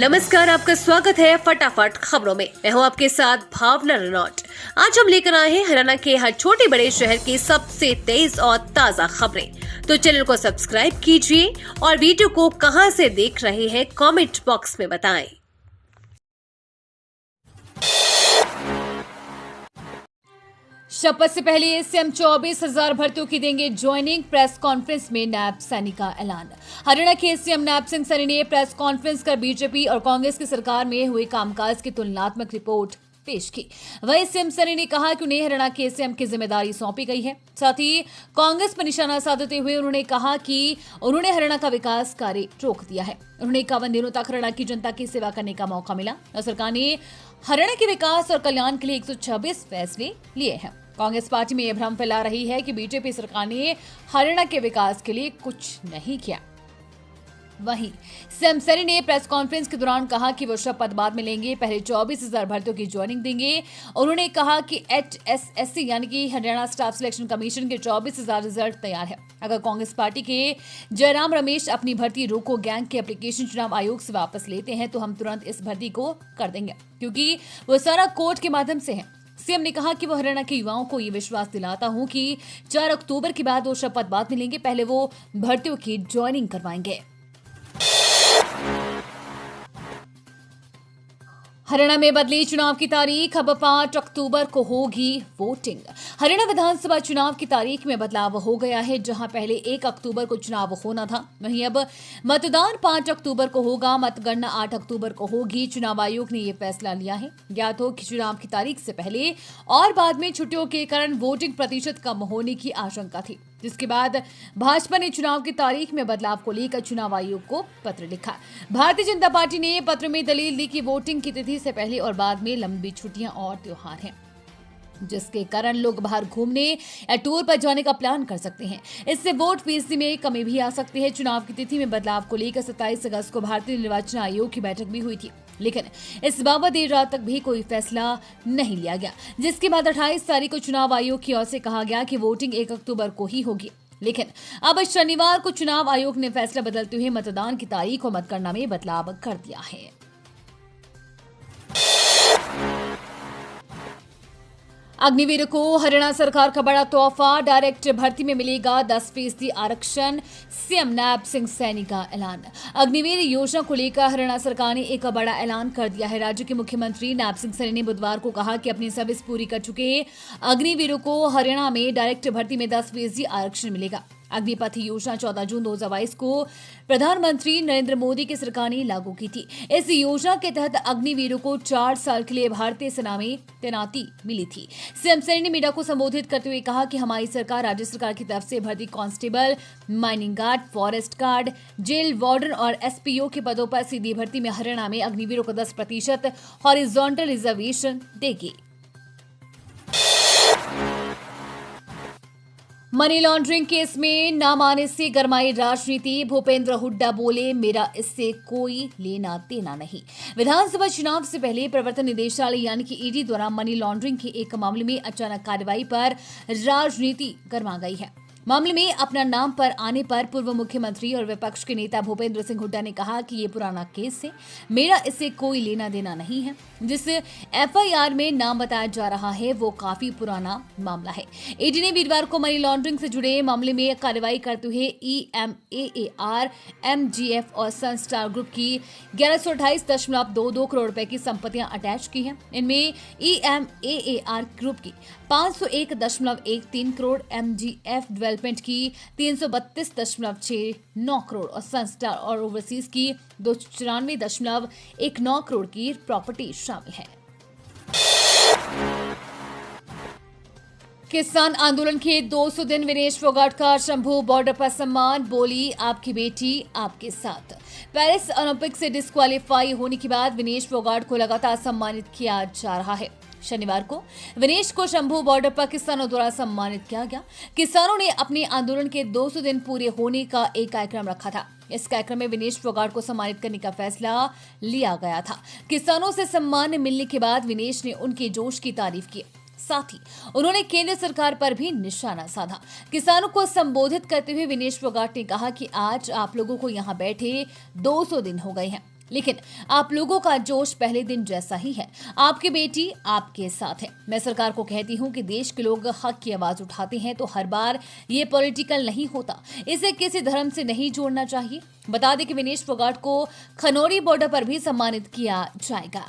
नमस्कार, आपका स्वागत है फटाफट खबरों में। मैं हूं आपके साथ भावना रनौट। आज हम लेकर आए हैं हरियाणा के हर छोटे बड़े शहर की सबसे तेज और ताजा खबरें। तो चैनल को सब्सक्राइब कीजिए और वीडियो को कहां से देख रहे हैं कमेंट बॉक्स में बताएं। शपथ से पहले सीएम 24,000 भर्तियों की देंगे ज्वाइनिंग। प्रेस कॉन्फ्रेंस में नायब सैनी का ऐलान। हरियाणा के सीएम नायब सिंह सैनी ने प्रेस कॉन्फ्रेंस कर बीजेपी और कांग्रेस की सरकार में हुए कामकाज की तुलनात्मक रिपोर्ट पेश की। वहीं सीएम सैनी ने कहा कि उन्हें हरियाणा के सीएम की जिम्मेदारी सौंपी गई है। साथ ही कांग्रेस पर निशाना साधते हुए उन्होंने कहा कि उन्होंने हरियाणा का विकास कार्य रोक दिया है। उन्होंने 51 दिनों तक हरियाणा की जनता की सेवा करने का मौका मिला और सरकार ने हरियाणा के विकास और कल्याण के लिए 126 फैसले लिए हैं। कांग्रेस पार्टी में यह भ्रम फैला रही है कि बीजेपी सरकार ने हरियाणा के विकास के लिए कुछ नहीं किया। वहीं सीएम सैनी ने प्रेस कॉन्फ्रेंस के दौरान कहा कि वो शपथ बाद में लेंगे, पहले 24,000 भर्तियों की ज्वाइनिंग देंगे। उन्होंने कहा कि HSSC यानी कि हरियाणा स्टाफ सिलेक्शन कमीशन के 24,000 रिजल्ट तैयार है। अगर कांग्रेस पार्टी के जयराम रमेश अपनी भर्ती रोको गैंग के एप्लीकेशन चुनाव आयोग से वापस लेते हैं तो हम तुरंत इस भर्ती को कर देंगे, क्योंकि वो सारा कोर्ट के माध्यम से है। सीएम ने कहा कि वो हरियाणा के युवाओं को ये विश्वास दिलाता हूं कि 4 अक्टूबर के बाद वो शपथ बाद में लेंगे, पहले वो भर्तियों की ज्वाइनिंग करवाएंगे। हरियाणा में बदली चुनाव की तारीख, अब 5 अक्टूबर को होगी वोटिंग। हरियाणा विधानसभा चुनाव की तारीख में बदलाव हो गया है। जहां पहले 1 अक्टूबर को चुनाव होना था, वहीं अब मतदान 5 अक्टूबर को होगा। मतगणना 8 अक्टूबर को होगी। चुनाव आयोग ने यह फैसला लिया है। ज्ञात हो कि चुनाव की तारीख से पहले और बाद में छुट्टियों के कारण वोटिंग प्रतिशत कम होने की आशंका थी, जिसके बाद भाजपा ने चुनाव की तारीख में बदलाव को लेकर चुनाव आयोग को पत्र लिखा। भारतीय जनता पार्टी ने पत्र में दलील दी कि वोटिंग की तिथि से पहले और बाद में लंबी छुट्टियां और त्योहार हैं, जिसके कारण लोग बाहर घूमने या टूर पर जाने का प्लान कर सकते हैं। इससे वोट फीसदी में कमी भी आ सकती है। चुनाव की तिथि में बदलाव को लेकर 27 अगस्त को भारतीय निर्वाचन आयोग की बैठक भी हुई थी, लेकिन इस बाबत देर रात तक भी कोई फैसला नहीं लिया गया, जिसके बाद 28 तारीख को चुनाव आयोग की ओर से कहा गया कि वोटिंग 1 अक्टूबर को ही होगी। लेकिन अब शनिवार को चुनाव आयोग ने फैसला बदलते हुए मतदान की तारीख और मतगणना में बदलाव कर दिया है। अग्निवीर को हरियाणा सरकार का बड़ा तोहफा, डायरेक्ट भर्ती में मिलेगा 10% आरक्षण। सीएम नायब सिंह सैनी का ऐलान। अग्निवीर योजना को लेकर हरियाणा सरकार ने एक बड़ा ऐलान कर दिया है। राज्य के मुख्यमंत्री नायब सिंह सैनी ने बुधवार को कहा कि अपनी सर्विस पूरी कर चुके अग्निवीरों को हरियाणा में डायरेक्ट भर्ती में 10% आरक्षण मिलेगा। अग्निपथ योजना 14 जून 2022 को प्रधानमंत्री नरेंद्र मोदी की सरकार ने लागू की थी। इस योजना के तहत अग्निवीरों को 4 साल के लिए भारतीय सेना में तैनाती मिली थी। सीएम सैनी ने मीडिया को संबोधित करते हुए कहा कि हमारी सरकार राज्य सरकार की तरफ से भर्ती constable, mining guard, forest guard, jail warden और एसपीओ के पदों पर सीधी भर्ती में हरियाणा में अग्निवीरों को 10% हॉरिजॉन्टल रिजर्वेशन देगी। मनी लॉन्ड्रिंग केस में नाम आने से गरमाई राजनीति। भूपेंद्र हुड्डा बोले, मेरा इससे कोई लेना देना नहीं। विधानसभा चुनाव से पहले प्रवर्तन निदेशालय यानी कि ईडी द्वारा मनी लॉन्ड्रिंग के एक मामले में अचानक कार्रवाई पर राजनीति गरमा गई है। मामले में अपना नाम पर आने पर पूर्व मुख्यमंत्री और विपक्ष के नेता भूपेंद्र सिंह हुड्डा ने कहा कि ये पुराना केस है, मेरा इससे कोई लेना देना नहीं है। जिस एफआईआर में नाम बताया जा रहा है वो काफी पुराना मामला है। ईडी ने वीरवार को मनी लॉन्ड्रिंग से जुड़े मामले में कार्रवाई करते हुए EMAAR, MGF और सनस्टार ग्रुप की 1128.22 करोड़ रुपए की संपत्तियां अटैच की हैं। इनमें EMAAR ग्रुप की 501.13 करोड़, MGF डेवलपमेंट की 332.69 करोड़ और सनस्टार और ओवरसीज की 294.19 करोड़ की प्रॉपर्टी शामिल है। किसान आंदोलन के 200 दिन विनेश फोगाट का शंभू बॉर्डर पर सम्मान। बोली, आपकी बेटी आपके साथ। पेरिस ओलंपिक से डिस्क्वालीफाई होने के बाद विनेश फोगाट को लगातार सम्मानित किया जा रहा है। शनिवार को विनेश को शंभू बॉर्डर पर किसानों द्वारा सम्मानित किया गया। किसानों ने अपने आंदोलन के 200 दिन पूरे होने का एक कार्यक्रम रखा था। इस कार्यक्रम में विनेश फोगाट को सम्मानित करने का फैसला लिया गया था। किसानों से सम्मान मिलने के बाद विनेश ने उनके जोश की तारीफ की। साथ ही उन्होंने केंद्र सरकार पर भी निशाना साधा। किसानों को संबोधित करते हुए विनेश फोगाट ने कहा कि आज आप लोगों को यहाँ बैठे 200 दिन हो गए हैं। लेकिन आप लोगों का जोश पहले दिन जैसा ही है। आपकी बेटी आपके साथ है। मैं सरकार को कहती हूँ कि देश के लोग हक की आवाज उठाते हैं तो हर बार ये पॉलिटिकल नहीं होता, इसे किसी धर्म से नहीं जोड़ना चाहिए। बता दें कि विनेश फोगाट को खनौरी बॉर्डर पर भी सम्मानित किया जाएगा।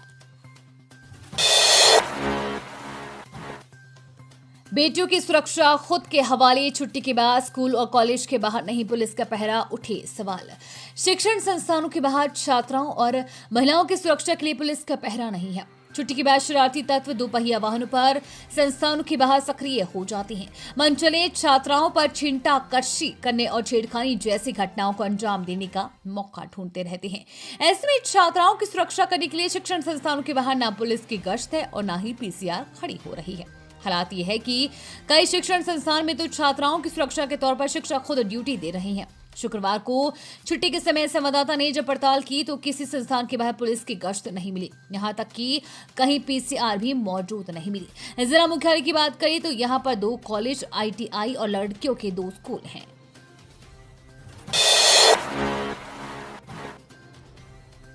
बेटियों की सुरक्षा खुद के हवाले। छुट्टी के बाद स्कूल और कॉलेज के बाहर नहीं पुलिस का पहरा, उठे सवाल। शिक्षण संस्थानों के बाहर छात्राओं और महिलाओं की सुरक्षा के लिए पुलिस का पहरा नहीं है। छुट्टी के बाद शरारती तत्व दोपहिया वाहनों पर संस्थानों के बाहर सक्रिय हो जाते हैं। मनचले छात्राओं पर छींटा कशी करने और छेड़खानी जैसी घटनाओं को अंजाम देने का मौका ढूंढते रहते हैं। ऐसे में छात्राओं की सुरक्षा करने के लिए शिक्षण संस्थानों के बाहर न पुलिस की गश्त है और न ही पीसीआर खड़ी हो रही है। हालात ये है कि कई शिक्षण संस्थान में तो छात्राओं की सुरक्षा के तौर पर शिक्षक खुद ड्यूटी दे रहे हैं। शुक्रवार को छुट्टी के समय संवाददाता ने जब पड़ताल की तो किसी संस्थान के बाहर पुलिस की गश्त नहीं मिली, यहां तक कि कहीं पीसीआर भी मौजूद नहीं मिली। जिला मुख्यालय की बात करें तो यहां पर 2 कॉलेज, ITI और लड़कियों के 2 स्कूल हैं।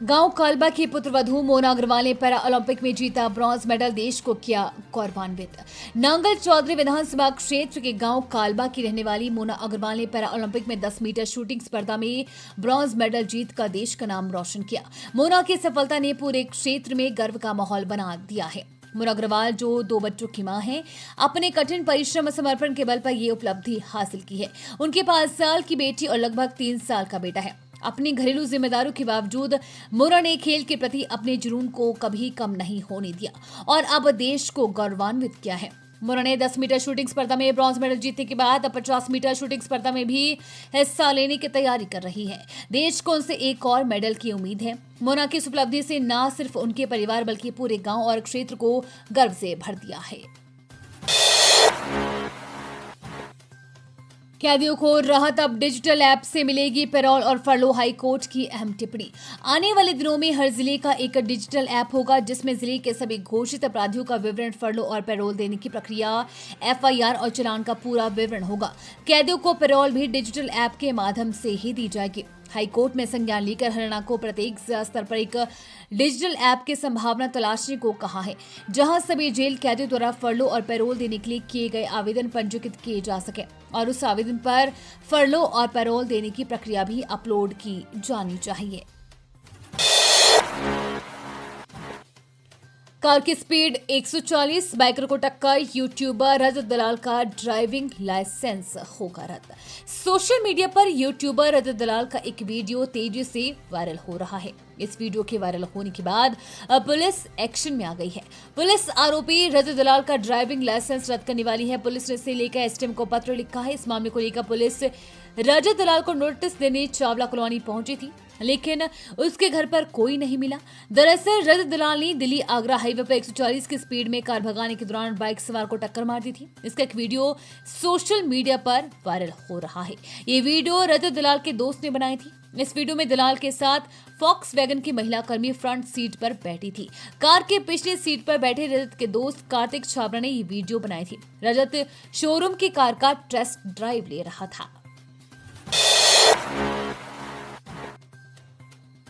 गांव कालबा की पुत्रवधू मोना अग्रवाल ने पैरा ओलंपिक में जीता ब्रॉन्ज मेडल, देश को किया गौरवान्वित। नांगल चौधरी विधानसभा क्षेत्र के गांव कालबा की रहने वाली मोना अग्रवाल ने पैरा ओलंपिक में 10 मीटर शूटिंग स्पर्धा में ब्रॉन्ज मेडल जीतकर देश का नाम रोशन किया। मोना की सफलता ने पूरे क्षेत्र में गर्व का माहौल बना दिया है। मोना अग्रवाल जो 2 बच्चों की मां है, अपने कठिन परिश्रम और समर्पण के बल पर ये उपलब्धि हासिल की है। उनके 5 साल की बेटी और लगभग 3 साल का बेटा है। अपनी घरेलू जिम्मेदारियों के बावजूद मोना ने खेल के प्रति अपने जुनून को कभी कम नहीं होने दिया और अब देश को गौरवान्वित किया है। मोना ने 10 मीटर शूटिंग स्पर्धा में ब्रॉन्ज मेडल जीतने के बाद अब 50 मीटर शूटिंग स्पर्धा में भी हिस्सा लेने की तैयारी कर रही है। देश को उनसे एक और मेडल की उम्मीद है। मोना की इस उपलब्धि से न सिर्फ उनके परिवार बल्कि पूरे गांव और क्षेत्र को गर्व से भर दिया है। कैदियों को राहत, अब डिजिटल ऐप से मिलेगी पैरोल और फरलो। हाईकोर्ट की अहम टिप्पणी। आने वाले दिनों में हर जिले का एक डिजिटल ऐप होगा जिसमें जिले के सभी घोषित अपराधियों का विवरण, फरलो और पैरोल देने की प्रक्रिया, FIR और चालान का पूरा विवरण होगा। कैदियों को पैरोल भी डिजिटल ऐप के माध्यम से ही दी जाएगी। हाईकोर्ट में संज्ञान लेकर हरियाणा को प्रत्येक जिला स्तर पर एक डिजिटल ऐप की संभावना तलाशने को कहा है, जहां सभी जेल कैदियों द्वारा फरलो और पैरोल देने के लिए किए गए आवेदन पंजीकृत किए जा सके और उस आवेदन पर फरलो और पैरोल देने की प्रक्रिया भी अपलोड की जानी चाहिए। कार की स्पीड 140, बाइकर को टक्कर, यूट्यूबर रजत दलाल का ड्राइविंग लाइसेंस होगा रद्द। सोशल मीडिया पर यूट्यूबर रजत दलाल का एक वीडियो तेजी से वायरल हो रहा है। इस वीडियो के वायरल होने के बाद पुलिस एक्शन में आ गई है। पुलिस आरोपी रजत दलाल का ड्राइविंग लाइसेंस रद्द करने वाली है। पुलिस ने इसे लेकर STM को पत्र लिखा है। इस मामले को लेकर पुलिस रजत दलाल को नोटिस देने चावला कॉलोनी पहुंची थी, लेकिन उसके घर पर कोई नहीं मिला। दरअसल रजत दलाल ने दिल्ली आगरा हाईवे पर 140 की स्पीड में कार भगाने के दौरान बाइक सवार को टक्कर मार दी थी। इसका एक वीडियो सोशल मीडिया पर वायरल हो रहा है। ये वीडियो रजत दलाल के दोस्त ने बनाई थी। इस वीडियो में दलाल के साथ फॉक्स वैगन की महिला कर्मी फ्रंट सीट पर बैठी थी। कार के पिछली सीट पर बैठे रजत के दोस्त कार्तिक छाबरा ने ये वीडियो बनाई थी। रजत शोरूम की कार का टेस्ट ड्राइव ले रहा था।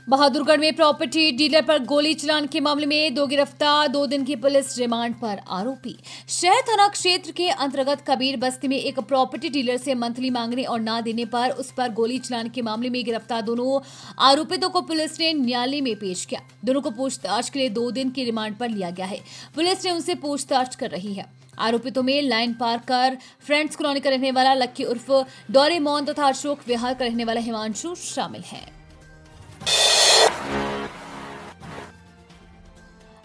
बहादुरगढ़ में प्रॉपर्टी डीलर पर गोली चलान के मामले में 2 गिरफ्तार, 2 दिन की पुलिस रिमांड पर आरोपी। शहर थाना क्षेत्र के अंतर्गत कबीर बस्ती में एक प्रॉपर्टी डीलर से मंथली मांगने और ना देने पर उस पर गोली चलान के मामले में गिरफ्तार दोनों आरोपितों को पुलिस ने न्यायालय में पेश किया। दोनों को पूछताछ के लिए 2 दिन की रिमांड पर लिया गया है। पुलिस ने उनसे पूछताछ कर रही है। आरोपितों में लाइन पार कर फ्रेंड्स कॉलोनी का रहने वाला लक्की उर्फ डोरेमोन तथा अशोक विहार का रहने वाला हिमांशु शामिल है।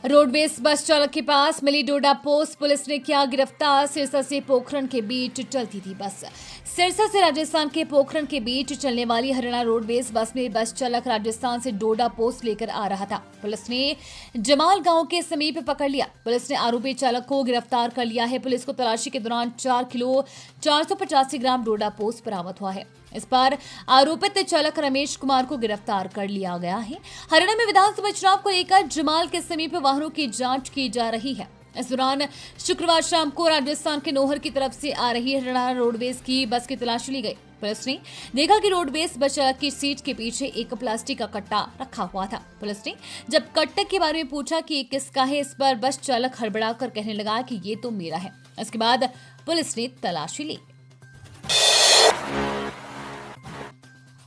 रोडवेज बस चालक के पास मिली डोडा पोस्ट, पुलिस ने किया गिरफ्तार। सिरसा से पोखरण के बीच चलती थी बस। सिरसा से राजस्थान के पोखरण के बीच चलने वाली हरियाणा रोडवेज बस में बस चालक राजस्थान से डोडा पोस्ट लेकर आ रहा था। पुलिस ने जमाल गांव के समीप पकड़ लिया। पुलिस ने आरोपी चालक को गिरफ्तार कर लिया है। पुलिस को तलाशी के दौरान 4 किलो 485 ग्राम डोडा पोस्ट बरामद हुआ है। इस पर आरोपित चालक रमेश कुमार को गिरफ्तार कर लिया गया है। हरियाणा में विधानसभा चुनाव को लेकर जमाल के समीप वाहनों की जांच की जा रही है। इस दौरान शुक्रवार शाम को राजस्थान के नोहर की तरफ से आ रही हरियाणा रोडवेज की बस की तलाशी ली गई। पुलिस ने देखा कि रोडवेज बस चालक की सीट के पीछे एक प्लास्टिक का कट्टा रखा हुआ था। पुलिस ने जब कट्टे के बारे में पूछा कि ये किसका है, इस पर बस चालक हड़बड़ाकर कहने लगा कि ये तो मेरा है। इसके बाद पुलिस ने तलाशी ली।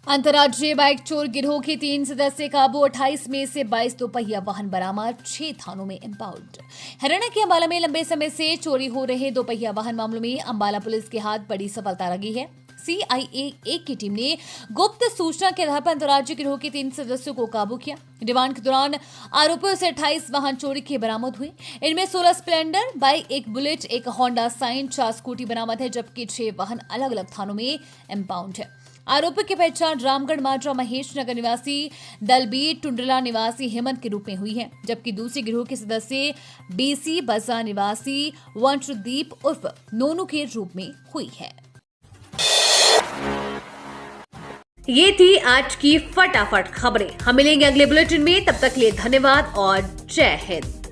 अंतर्राज्यीय बाइक चोर गिरोह के 3 सदस्य काबू, 28 में से 22 दोपहिया वाहन बरामद, 6 थानों में इंपाउंड। हरियाणा के अंबाला में लंबे समय से चोरी हो रहे दोपहिया वाहन मामलों में अंबाला पुलिस के हाथ बड़ी सफलता लगी है। CIA की टीम ने गुप्त सूचना के आधार पर अंतर्राज्यीय गिरोह के 3 सदस्यों को काबू किया। रिमांड के दौरान आरोपियों से 28 वाहन चोरी के बरामद हुए। इनमें 16 स्प्लेंडर बाइक, एक बुलेट, एक होंडा साइन, 4 स्कूटी बरामद है, जबकि 6 वाहन अलग अलग थानों में इंपाउंड है। आरोपी की पहचान रामगढ़ माजरा महेश नगर निवासी दलबीर टुंडला निवासी हेमंत के रूप में हुई है, जबकि दूसरे गिरोह के सदस्य BC बजा निवासी वंशदीप उर्फ नोनू के रूप में हुई है। ये थी आज की फटाफट खबरें। हम मिलेंगे अगले बुलेटिन में, तब तक के लिए धन्यवाद और जय हिंद।